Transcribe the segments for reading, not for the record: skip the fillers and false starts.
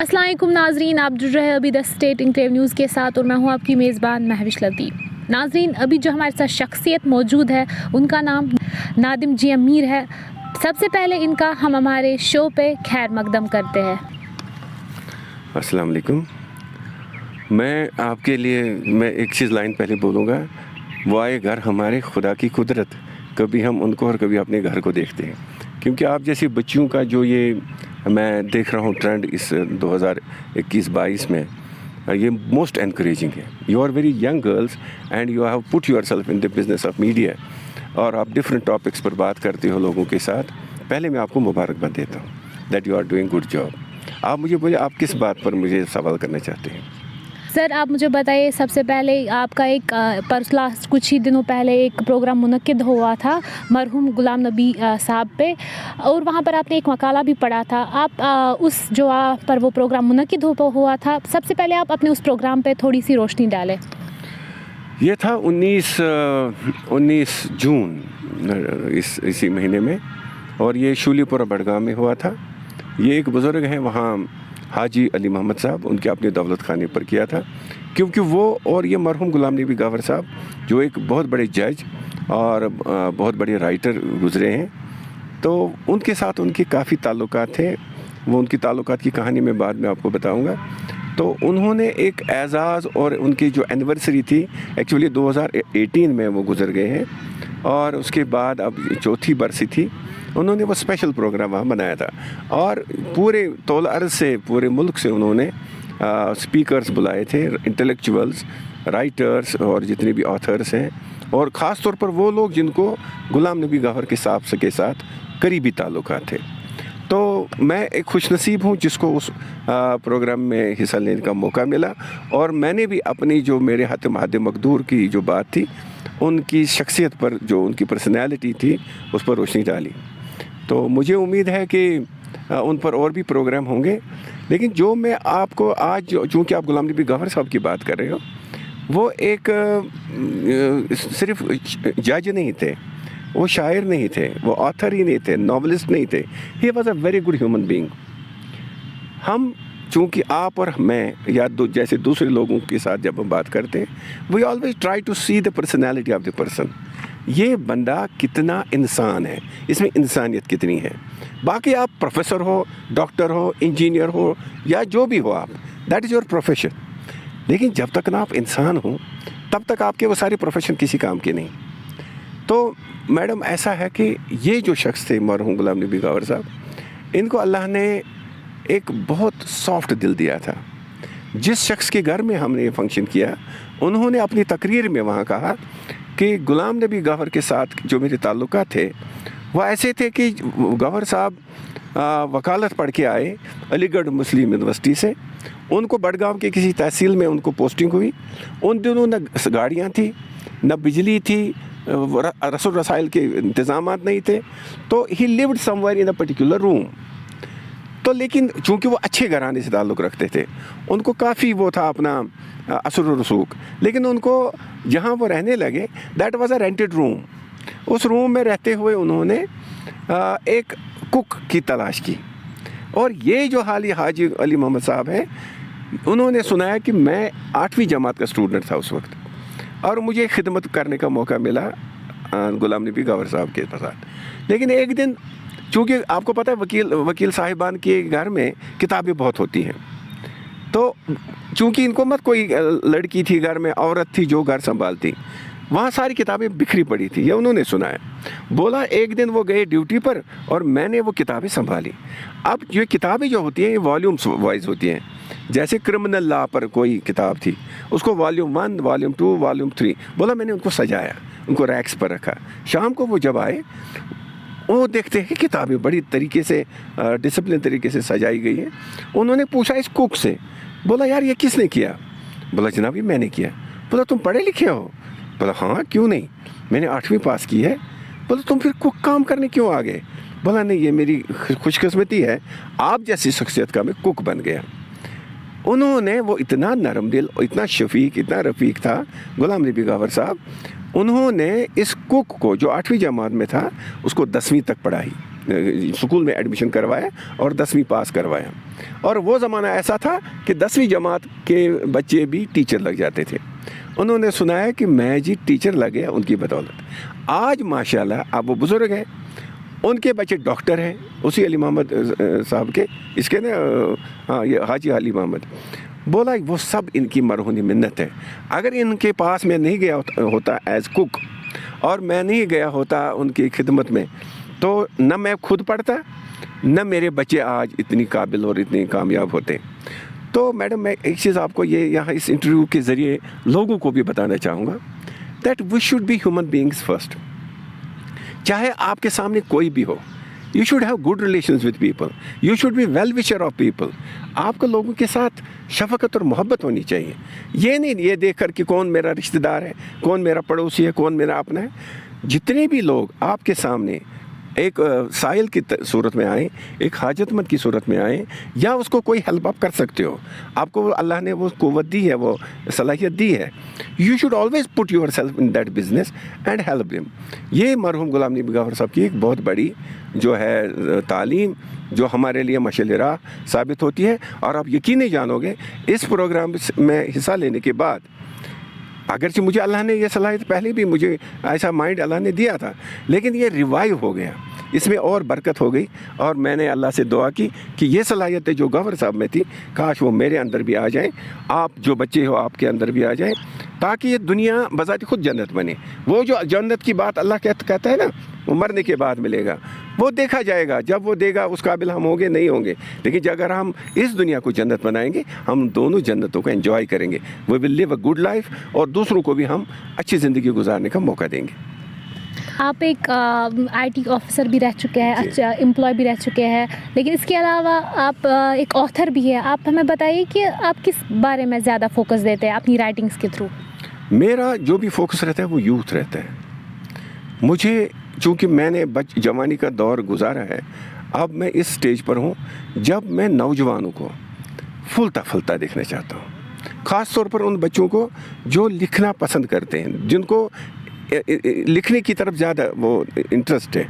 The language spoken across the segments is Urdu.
السلام علیکم ناظرین، آپ جڑ رہے ہیں ابھی دا اسٹیٹ انکلیو نیوز کے ساتھ اور میں ہوں آپ کی میزبان مہوش لطیف۔ ناظرین، ابھی جو ہمارے ساتھ شخصیت موجود ہے ان کا نام نادم جی امیر ہے۔ سب سے پہلے ان کا ہم ہمارے شو پہ خیر مقدم کرتے ہیں۔ السلام علیکم۔ میں آپ کے لیے ایک چیز لائن پہلے بولوں گا، وہ آئے گھر ہمارے خدا کی قدرت، کبھی ہم ان کو اور کبھی اپنے گھر کو دیکھتے ہیں، کیونکہ آپ جیسی بچیوں کا جو یہ میں دیکھ رہا ہوں ٹرینڈ اس 2021-22 میں، یہ موسٹ انکریجنگ ہے۔ You are very young girls and you have put yourself in the business of media, اور آپ ڈفرینٹ ٹاپکس پر بات کرتے ہو لوگوں کے ساتھ۔ پہلے میں آپ کو مبارکباد دیتا ہوں that you are doing good job. آپ مجھے بولے آپ کس بات پر مجھے سوال کرنا چاہتے ہیں؟ سر، آپ مجھے بتائیے، سب سے پہلے آپ کا ایک لاسٹ کچھ ہی دنوں پہلے ایک پروگرام منعقد ہوا تھا مرحوم غلام نبی صاحب پہ، اور وہاں پر آپ نے ایک مقالہ بھی پڑھا تھا۔ آپ اس جو پر وہ پروگرام منعقد ہوا تھا، سب سے پہلے آپ اپنے اس پروگرام پہ تھوڑی سی روشنی ڈالیں۔ یہ تھا 19 جون اسی مہینے میں، اور یہ شولی پورہ بڑگام میں ہوا تھا۔ یہ ایک بزرگ ہیں وہاں، حاجی علی محمد صاحب، ان کے اپنے دولت خانے پر کیا تھا، کیونکہ وہ اور یہ مرحوم غلام نبی گاور صاحب جو ایک بہت بڑے جج اور بہت بڑے رائٹر گزرے ہیں، تو ان کے ساتھ ان کے کافی تعلقات تھے۔ وہ ان کی تعلقات کی کہانی میں بعد میں آپ کو بتاؤں گا۔ تو انہوں نے ایک اعزاز، اور ان کی جو اینیورسری تھی، ایکچولی 2018 میں وہ گزر گئے ہیں، اور اس کے بعد اب چوتھی برسی تھی، انہوں نے وہ اسپیشل پروگرام وہاں بنایا تھا، اور پورے طول عرض سے، پورے ملک سے انہوں نے اسپیکرز بلائے تھے، انٹلیکچوئلز، رائٹرز، اور جتنے بھی آتھرز ہیں، اور خاص طور پر وہ لوگ جن کو غلام نبی گاور کے ساتھ قریبی تعلقات تھے۔ تو میں ایک خوش نصیب ہوں جس کو اس پروگرام میں حصہ لینے کا موقع ملا، اور میں نے بھی اپنی جو میرے حد مقدور کی جو بات تھی، ان کی شخصیت پر، جو ان کی پرسنالٹی تھی، اس پر روشنی ڈالی۔ تو مجھے امید ہے کہ ان پر اور بھی پروگرام ہوں گے، لیکن جو میں آپ کو آج، چونکہ آپ غلام نبی گاور صاحب کی بات کر رہے ہو، وہ ایک صرف جج نہیں تھے، وہ شاعر نہیں تھے، وہ آتھر ہی نہیں تھے، ناولسٹ نہیں تھے، he was a very good human being. ہم چونکہ آپ اور میں یا جیسے دوسرے لوگوں کے ساتھ جب ہم بات کرتے ہیں، we always try to see the personality of the person, یہ بندہ کتنا انسان ہے، اس میں انسانیت کتنی ہے۔ باقی آپ پروفیسر ہو، ڈاکٹر ہو، انجینئر ہو، یا جو بھی ہو آپ، دیٹ از یور پروفیشن، لیکن جب تک نا آپ انسان ہوں تب تک آپ کے وہ سارے پروفیشن کسی کام کے نہیں۔ تو میڈم ایسا ہے کہ یہ جو شخص تھے مرحوم غلام نبی گاور صاحب، ان کو اللہ نے ایک بہت سافٹ دل دیا تھا۔ جس شخص کے گھر میں ہم نے یہ فنکشن کیا، انہوں نے اپنی تقریر میں وہاں کہا کہ غلام نبی گاور کے ساتھ جو میرے تعلقات تھے وہ ایسے تھے کہ گاور صاحب وکالت پڑھ کے آئے علی گڑھ مسلم یونیورسٹی سے، ان کو بڑگام کے کسی تحصیل میں ان کو پوسٹنگ ہوئی، ان دنوں نہ گاڑیاں تھیں، نہ بجلی تھی، رسول رسائل کے انتظامات نہیں تھے، تو ہی lived somewhere in a particular room. تو لیکن چونکہ وہ اچھے گھرانے سے تعلق رکھتے تھے، ان کو کافی وہ تھا اپنا اثر و رسوخ، لیکن ان کو جہاں وہ رہنے لگے دیٹ واز اے رینٹڈ روم۔ اس روم میں رہتے ہوئے انہوں نے ایک کک کی تلاش کی، اور یہ جو حاجی علی محمد صاحب ہیں، انہوں نے سنایا کہ میں 8ویں جماعت کا اسٹوڈنٹ تھا اس وقت، اور مجھے خدمت کرنے کا موقع ملا غلام نبی گاور صاحب کے ساتھ۔ لیکن ایک دن، چونکہ آپ کو پتہ ہے وکیل صاحبان کے گھر میں کتابیں بہت ہوتی ہیں، تو چونکہ ان کو مت کوئی لڑکی تھی گھر میں، عورت تھی جو گھر سنبھالتی، وہاں ساری کتابیں بکھری پڑی تھی، یہ انہوں نے سنایا۔ بولا ایک دن وہ گئے ڈیوٹی پر، اور میں نے وہ کتابیں سنبھالی۔ اب یہ کتابیں جو ہوتی ہیں یہ والیومس وائز ہوتی ہیں، جیسے کرمنل لا پر کوئی کتاب تھی، اس کو والیوم 1، والیوم 2، والیوم 3، بولا میں نے ان کو سجایا، ان کو ریکس پر رکھا۔ شام کو وہ جب آئے، وہ دیکھتے ہیں کہ کتابیں بڑی طریقے سے ڈسپلن طریقے سے سجائی گئی ہیں۔ انہوں نے پوچھا اس کوک سے، بولا یار یہ کس نے کیا؟ بولا جناب یہ میں نے کیا۔ بولا تم پڑھے لکھے ہو؟ بولا ہاں، کیوں نہیں، میں نے 8ویں پاس کی ہے۔ بولا تم پھر کوک کام کرنے کیوں آ گئے؟ بولا نہیں، یہ میری خوش قسمتی ہے، آپ جیسی شخصیت کا میں کوک بن گیا۔ انہوں نے، وہ اتنا نرم دل، اتنا شفیق، اتنا رفیق تھا غلام نبی گاور صاحب، انہوں نے اس کوک کو جو 8ویں جماعت میں تھا اس کو 10ویں تک پڑھائی، اسکول میں ایڈمیشن کروایا اور 10ویں پاس کروایا. اور وہ زمانہ ایسا تھا کہ 10ویں جماعت کے بچے بھی ٹیچر لگ جاتے تھے. انہوں نے سنایا کہ میں جی ٹیچر لگ گیا ان کی بدولت. آج ماشاءاللہ اب وہ بزرگ ہیں, ان کے بچے ڈاکٹر ہیں, اسی علی محمد صاحب کے, اس کے نا ہاں یہ حاجی علی محمد. بولا وہ سب ان کی مرہونی منت ہے. اگر ان کے پاس میں نہیں گیا ہوتا ایز کک, اور میں نہیں گیا ہوتا ان کی خدمت میں, تو نہ میں خود پڑھتا نہ میرے بچے آج اتنی قابل اور اتنی کامیاب ہوتے. تو میڈم میں ایک چیز آپ کو یہ یہاں اس انٹرویو کے ذریعے لوگوں کو بھی بتانا چاہوں گا that we should be human beings first. چاہے آپ کے سامنے کوئی بھی ہو, you should have good relations with people, you should be well wisher of people. آپ کو لوگوں کے ساتھ شفقت اور محبت ہونی چاہیے. یہ نہیں یہ دیکھ کر کہ کون میرا رشتہ دار ہے, کون میرا پڑوسی ہے, کون میرا اپنا ہے. جتنے بھی لوگ آپ کے سامنے ایک سائل کی صورت میں آئیں, ایک حاجت مند کی صورت میں آئیں, یا اس کو کوئی ہیلپ آپ کر سکتے ہو, آپ کو اللہ نے وہ قوت دی ہے, وہ صلاحیت دی ہے, you should always put yourself in that business and help them. یہ مرحوم غلام نبی غافر صاحب کی ایک بہت بڑی جو ہے تعلیم جو ہمارے لیے مشعل راہ ثابت ہوتی ہے. اور آپ یقینی جانو گے اس پروگرام میں حصہ لینے کے بعد, اگرچہ مجھے اللہ نے یہ صلاحیت پہلے بھی مجھے ایسا مائنڈ اللہ نے دیا تھا, لیکن یہ ریوائیو ہو گیا, اس میں اور برکت ہو گئی. اور میں نے اللہ سے دعا کی کہ یہ صلاحیتیں جو غفر صاحب میں تھی کاش وہ میرے اندر بھی آ جائیں, آپ جو بچے ہو آپ کے اندر بھی آ جائیں, تاکہ یہ دنیا بذات خود جنت بنے. وہ جو جنت کی بات اللہ کہتا ہے نا, وہ مرنے کے بعد ملے گا, وہ دیکھا جائے گا, جب وہ دے گا اس قابل ہم ہوں گے نہیں ہوں گے. لیکن اگر ہم اس دنیا کو جنت بنائیں گے, ہم دونوں جنتوں کو انجوائے کریں گے. وی ول لیو اے گڈ لائف, اور دوسروں کو بھی ہم اچھی زندگی گزارنے کا موقع دیں گے. آپ ایک آئی ٹی آفیسر بھی رہ چکے ہیں, اچھا امپلائی بھی رہ چکے ہیں, لیکن اس کے علاوہ آپ ایک آتھر بھی ہے. آپ ہمیں بتائیے کہ آپ کس بارے میں زیادہ فوکس دیتے ہیں اپنی رائٹنگس کے تھرو؟ میرا جو بھی فوکس رہتا ہے وہ یوتھ رہتا ہے. مجھے چونکہ میں نے جوانی کا دور گزارا ہے, اب میں اس سٹیج پر ہوں جب میں نوجوانوں کو پھولتا پھلتا دیکھنا چاہتا ہوں, خاص طور پر ان بچوں کو جو لکھنا پسند کرتے ہیں, جن کو لکھنے کی طرف زیادہ وہ انٹرسٹ ہے.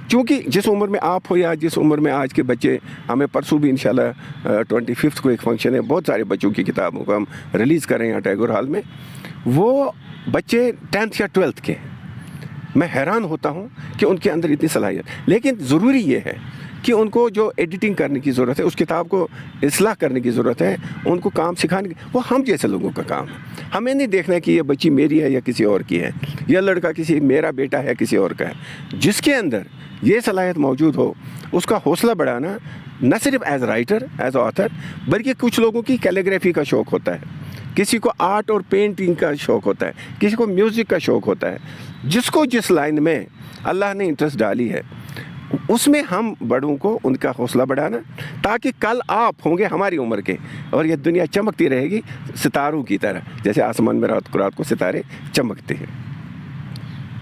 چونکہ جس عمر میں آپ ہو یا جس عمر میں آج کے بچے, ہمیں پرسوں بھی انشاءاللہ 25 کو ایک فنکشن ہے, بہت سارے بچوں کی کتابوں کو ہم ریلیز کریں یہاں ٹیگور ہال میں. وہ بچے 10th یا 12th کے, میں حیران ہوتا ہوں کہ ان کے اندر اتنی صلاحیت. لیکن ضروری یہ ہے کہ ان کو جو ایڈیٹنگ کرنے کی ضرورت ہے, اس کتاب کو اصلاح کرنے کی ضرورت ہے, ان کو کام سکھانے کی, وہ ہم جیسے لوگوں کا کام ہے. ہمیں نہیں دیکھنا ہے کہ یہ بچی میری ہے یا کسی اور کی ہے, یہ لڑکا میرا بیٹا ہے کسی اور کا ہے. جس کے اندر یہ صلاحیت موجود ہو اس کا حوصلہ بڑھانا, نہ صرف ایز رائٹر ایز آتھر, بلکہ کچھ لوگوں کی کیلیگرافی کا شوق ہوتا ہے, کسی کو آرٹ اور پینٹنگ کا شوق ہوتا ہے, کسی کو میوزک کا شوق ہوتا ہے. جس کو جس لائن میں اللہ نے انٹرسٹ ڈالی ہے اس میں ہم بڑوں کو ان کا حوصلہ بڑھانا, تاکہ کل آپ ہوں گے ہماری عمر کے اور یہ دنیا چمکتی رہے گی ستاروں کی طرح, جیسے آسمان میں رات کو ستارے چمکتے ہیں.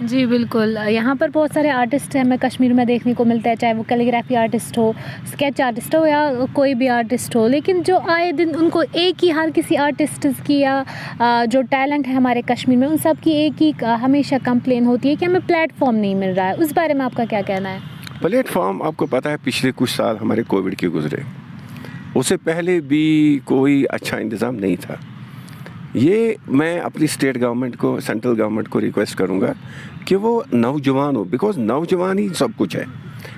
جی بالکل. یہاں پر بہت سارے آرٹسٹ ہیں ہمیں کشمیر میں دیکھنے کو ملتا ہے, چاہے وہ کیلیگرافی آرٹسٹ ہو, اسکیچ آرٹسٹ ہو, یا کوئی بھی آرٹسٹ ہو, لیکن جو آئے دن ان کو ایک ہی, ہر کسی آرٹسٹ کی یا جو ٹیلنٹ ہے ہمارے کشمیر میں, ان سب کی ایک ہی ہمیشہ کمپلین ہوتی ہے کہ ہمیں پلیٹ فارم نہیں مل رہا ہے. اس بارے میں آپ کا کیا کہنا ہے؟ پلیٹ فارم آپ کو پتہ ہے پچھلے کچھ سال ہمارے کووڈ کے گزرے, اس سے پہلے بھی کوئی اچھا انتظام نہیں تھا. یہ میں اپنی اسٹیٹ گورنمنٹ کو, سینٹرل گورنمنٹ کو ریکویسٹ کروں گا کہ وہ نوجوان ہو, بیکاز نوجوان ہی سب کچھ ہے,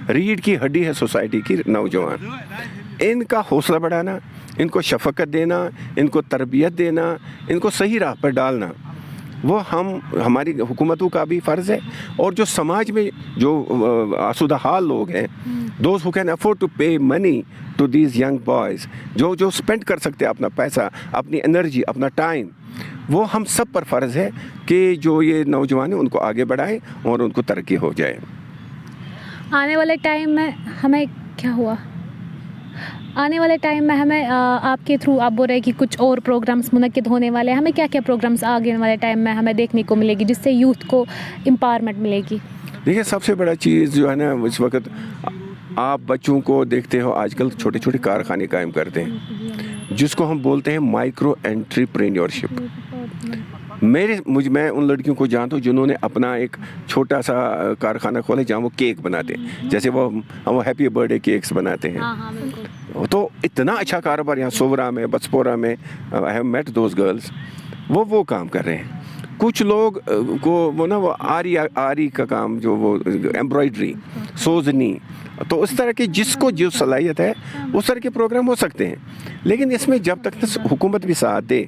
ریڑھ کی ہڈی ہے سوسائٹی کی نوجوان. ان کا حوصلہ بڑھانا, ان کو شفقت دینا, ان کو تربیت دینا, ان کو صحیح راہ پر ڈالنا, وہ ہماری حکومتوں کا بھی فرض ہے. اور جو سماج میں جو آسودہ حال لوگ ہیں, those who can afford to pay money to these young boys, جو اسپینڈ کر سکتے ہیں اپنا پیسہ, اپنی انرجی, اپنا ٹائم, وہ ہم سب پر فرض ہے کہ جو یہ نوجوان ہیں ان کو آگے بڑھائیں اور ان کو ترقی ہو جائے. آنے والے ٹائم میں ہمیں کیا ہوا آنے والے ٹائم میں ہمیں آپ کے تھرو آپ بول رہے ہیں کہ کچھ اور پروگرامز منعقد ہونے والے ہیں, ہمیں کیا کیا پروگرامز آگے والے ٹائم میں ہمیں دیکھنے کو ملے گی جس سے یوتھ کو امپاورمنٹ ملے گی؟ دیکھیے سب سے بڑا چیز جو ہے نا, اس وقت آپ بچوں کو دیکھتے ہو آج کل چھوٹے چھوٹے کارخانے قائم کرتے ہیں, جس کو ہم بولتے ہیں مائکرو انٹرپرینیورشپ. میں ان لڑکیوں کو جانتا ہوں جنہوں نے اپنا ایک چھوٹا سا کارخانہ کھولا جہاں وہ کیک بناتے ہیں، جیسے وہ ہیپی برتھ ڈے کیکس بناتے ہیں. ہاں بالکل. تو اتنا اچھا کاروبار یہاں سورا میں، بسپورہ میں، I have met those girls, وہ کام کر رہے ہیں. کچھ لوگ کو وہ آری کا کام، جو وہ ایمبرائڈری، سوزنی، تو اس طرح کی جس کو جو صلاحیت ہے اس طرح کے پروگرام ہو سکتے ہیں. لیکن اس میں جب تک حکومت بھی ساتھ دے،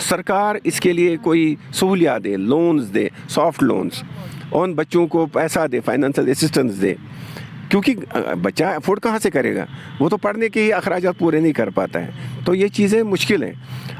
سرکار اس کے لیے کوئی سہولیات دے، لونز دے، سافٹ لونز، ان بچوں کو پیسہ دے، فائنینشیل اسسٹنس دے، کیونکہ بچہ افورڈ کہاں سے کرے گا؟ وہ تو پڑھنے کے ہی اخراجات پورے نہیں کر پاتا ہے. تو یہ چیزیں مشکل ہیں.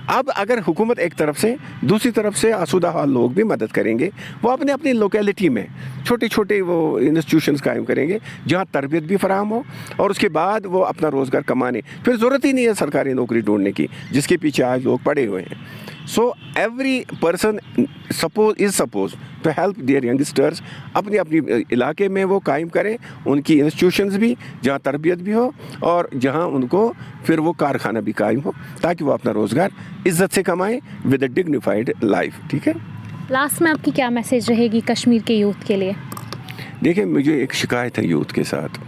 اب اگر حکومت ایک طرف سے، دوسری طرف سے آسودہ حال لوگ بھی مدد کریں گے، وہ اپنی لوکیلٹی میں چھوٹے چھوٹے وہ انسٹیٹیوشنز قائم کریں گے جہاں تربیت بھی فراہم ہو، اور اس کے بعد وہ اپنا روزگار کمانے، پھر ضرورت ہی نہیں ہے سرکاری نوکری ڈھونڈنے کی جس کے پیچھے آج لوگ پڑے ہوئے ہیں. So every person is suppose to help their youngsters. اپنے علاقے میں وہ قائم کریں ان کی انسٹیٹیوشنز بھی جہاں تربیت بھی ہو، اور جہاں ان کو پھر وہ کارخانہ بھی قائم ہو، تاکہ وہ اپنا روزگار عزت سے کمائیں ود اے ڈگنیفائڈ لائف. ٹھیک ہے. لاسٹ میں آپ کی کیا میسیج رہے گی کشمیر کے یوتھ کے لیے؟ دیکھیں، مجھے ایک شکایت ہے یوتھ کے ساتھ.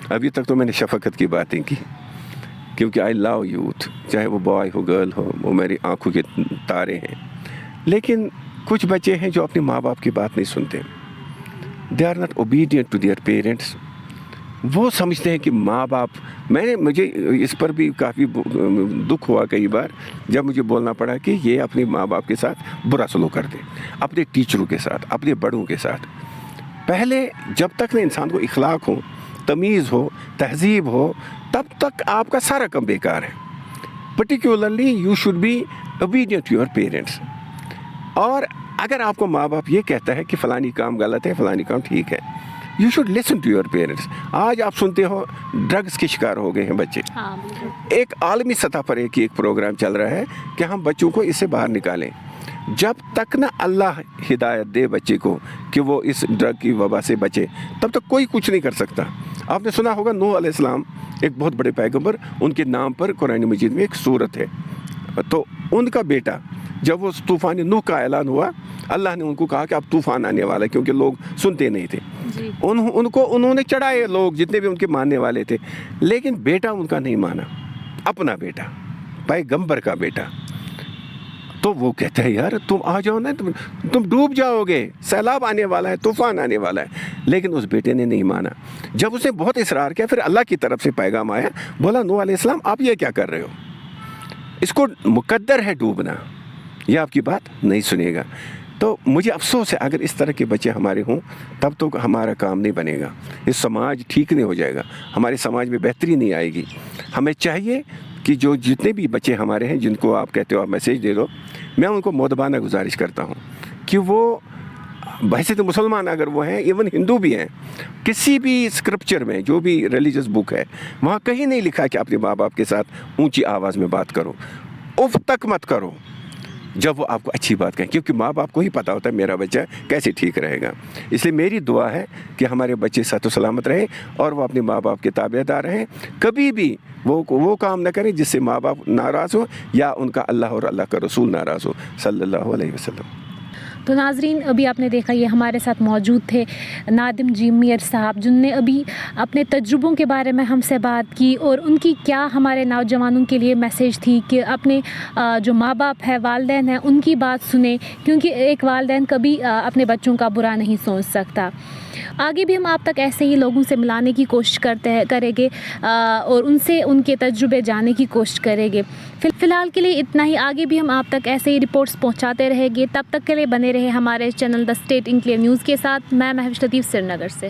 ابھی تک تو میں نے شفقت کی باتیں کی، کیونکہ آئی لو یوتھ، چاہے وہ بوائے ہو گرل ہو، وہ میری آنکھوں کے تارے ہیں. لیکن کچھ بچے ہیں جو اپنے ماں باپ کی بات نہیں سنتے. They are not obedient to their parents. وہ سمجھتے ہیں کہ ماں باپ، مجھے اس پر بھی کافی دکھ ہوا کئی بار جب مجھے بولنا پڑا کہ یہ اپنے ماں باپ کے ساتھ برا سلوک کرتے، اپنے ٹیچروں کے ساتھ، اپنے بڑوں کے ساتھ. پہلے جب تک نہ انسان کو اخلاق ہو، تمیز ہو، تہذیب ہو، تب تک آپ کا سارا کام بیکار ہے. Particularly you should be obedient to your parents. اور اگر آپ کو ماں باپ یہ کہتا ہے کہ فلانی کام غلط ہے، فلانی کام ٹھیک ہے، you should listen to your parents. آج آپ سنتے ہو ڈرگس کے شکار ہو گئے ہیں بچے. ایک عالمی سطح پر ایک پروگرام چل رہا ہے کہ ہم بچوں کو اس سے باہر نکالیں. جب تک نہ اللہ ہدایت دے بچے کو کہ وہ اس ڈرگ کی وبا سے بچے، تب تک کوئی کچھ نہیں کر سکتا. آپ نے سنا ہوگا نوح علیہ السلام ایک بہت بڑے پیغمبر، ان کے نام پر قرآن مجید میں ایک سورت ہے. تو ان کا بیٹا جب وہ طوفان نوح کا اعلان ہوا، اللہ نے ان کو کہا کہ اب طوفان آنے والا ہے، کیونکہ لوگ سنتے نہیں تھے. انہوں نے چڑھائے لوگ جتنے بھی ان کے ماننے والے تھے، لیکن بیٹا ان کا نہیں مانا، اپنا بیٹا، پیغمبر کا بیٹا. تو وہ کہتا ہے یار تم آ جاؤ نا، تم ڈوب جاؤ گے، سیلاب آنے والا ہے، طوفان آنے والا ہے. لیکن اس بیٹے نے نہیں مانا. جب اس نے بہت اصرار کیا، پھر اللہ کی طرف سے پیغام آیا، بولا نوح علیہ السلام آپ یہ کیا کر رہے ہو، اس کو مقدر ہے ڈوبنا، یہ آپ کی بات نہیں سنے گا. تو مجھے افسوس ہے اگر اس طرح کے بچے ہمارے ہوں، تب تو ہمارا کام نہیں بنے گا، یہ سماج ٹھیک نہیں ہو جائے گا، ہمارے سماج میں بہتری نہیں آئے گی. ہمیں چاہیے کہ جو جتنے بھی بچے ہمارے ہیں جن کو آپ کہتے ہو آپ میسیج دے دو، میں ان کو مؤدبانہ گزارش کرتا ہوں کہ وہ بحیثیت مسلمان اگر وہ ہیں، ایون ہندو بھی ہیں، کسی بھی اسکرپچر میں جو بھی ریلیجس بک ہے وہاں کہیں نہیں لکھا کہ اپنے ماں باپ کے ساتھ اونچی آواز میں بات کرو، اف تک مت کرو جب وہ آپ کو اچھی بات کہیں، کیونکہ ماں باپ کو ہی پتہ ہوتا ہے میرا بچہ کیسے ٹھیک رہے گا. اس لیے میری دعا ہے کہ ہمارے بچے صحت و سلامت رہیں اور وہ اپنے ماں باپ کے تابع دار رہیں. کبھی بھی وہ کام نہ کریں جس سے ماں باپ ناراض ہو یا ان کا اللہ اور اللہ کا رسول ناراض ہو صلی اللہ علیہ وسلم. تو ناظرین، ابھی آپ نے دیکھا یہ ہمارے ساتھ موجود تھے نادم جی میر صاحب، جن نے ابھی اپنے تجربوں کے بارے میں ہم سے بات کی اور ان کی کیا ہمارے نوجوانوں کے لیے میسیج تھی کہ اپنے جو ماں باپ ہے، والدین ہیں، ان کی بات سنیں، کیونکہ ایک والدین کبھی اپنے بچوں کا برا نہیں سوچ سکتا. آگے بھی ہم آپ تک ایسے ہی لوگوں سے ملانے کی کوشش کریں گے اور ان سے ان کے تجربے جاننے کی کوشش کریں گے. فی الحال کے لیے اتنا ہی. آگے بھی ہم آپ تک ایسے ہی رپورٹس پہنچاتے رہیں گے. تب تک کے لیے بنے رہے ہمارے channel the state enclave news کے ساتھ. میں محوش لطیف سری نگر سے.